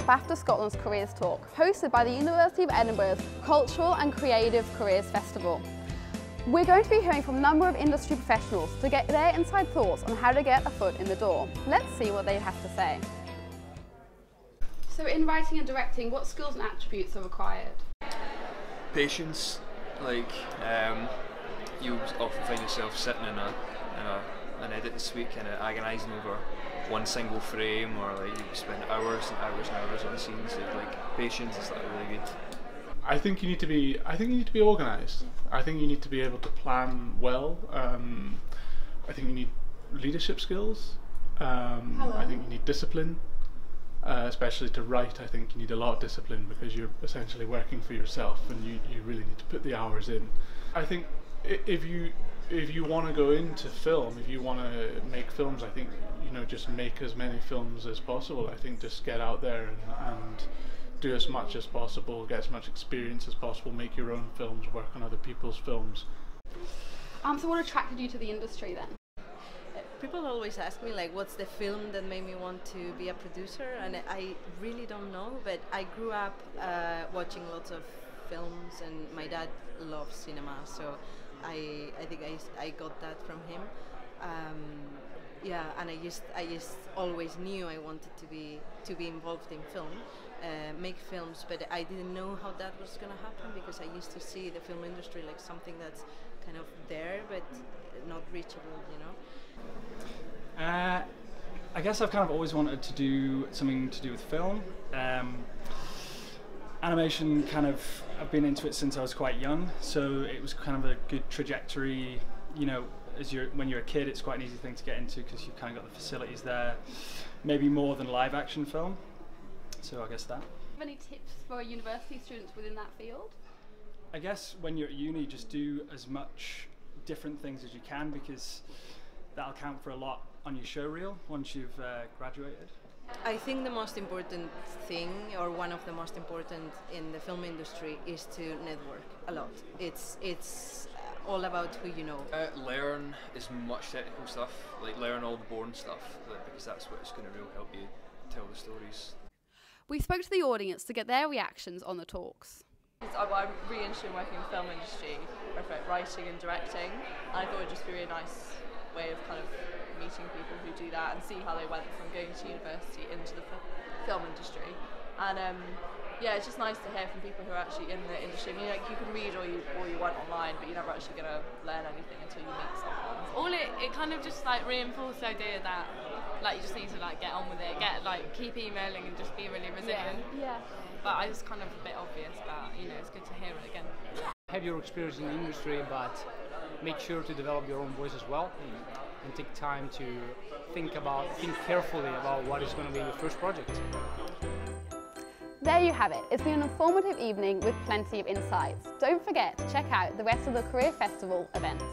at Bafta Scotland's Careers Talk, hosted by the University of Edinburgh's Cultural and Creative Careers Festival. We're going to be hearing from a number of industry professionals to get their inside thoughts on how to get a foot in the door. Let's see what they have to say. So in writing and directing, what skills and attributes are required? Patience, you often find yourself sitting in an editing suite kind of agonising over one single frame, or you spend hours and hours and hours on scenes. So patience is really good. I think you need to be organised. I think you need to be able to plan well. I think you need leadership skills. I think you need discipline. Especially to write, I think you need a lot of discipline because you're essentially working for yourself and you really need to put the hours in. I think if you want to go into film, if you want to make films, I think just make as many films as possible. I think just get out there and do as much as possible, get as much experience as possible, make your own films, work on other people's films. So what attracted you to the industry then? People always ask me what's the film that made me want to be a producer, and I really don't know, but I grew up watching lots of films, and my dad loves cinema, so I think I got that from him. And I just always knew I wanted to be involved in film, make films, but I didn't know how that was going to happen because I used to see the film industry like something that's kind of there but not reachable, I guess I've kind of always wanted to do something to do with film. Animation, I've been into it since I was quite young, so it was kind of a good trajectory. When you're a kid, it's quite an easy thing to get into because you've kind of got the facilities there, maybe more than live action film. So I guess that. Do you have any tips for university students within that field? I guess when you're at uni, just do as much different things as you can because that'll count for a lot on your show reel once you've graduated. I think the most important thing, or one of the most important in the film industry, is to network a lot. It's all about who you know. Learn as much technical stuff, learn all the boring stuff, because that's what's going to really help you tell the stories. We spoke to the audience to get their reactions on the talks. I'm really interested in working in the film industry, both writing and directing, and I thought it would just be a really nice way of kind of meeting people who do that and see how they went from going to university into the film industry. And it's just nice to hear from people who are actually in the industry. I mean, you can read all you want online, but you're never actually going to learn anything until you meet someone. It kind of just reinforced the idea that you just need to get on with it, keep emailing and just be really resilient. Yeah. But it's kind of a bit obvious, but it's good to hear it again. Have your experience in the industry, but make sure to develop your own voice as well, and take time to think carefully about what is going to be your first project. There you have it. It's been an informative evening with plenty of insights. Don't forget to check out the rest of the Career Festival events.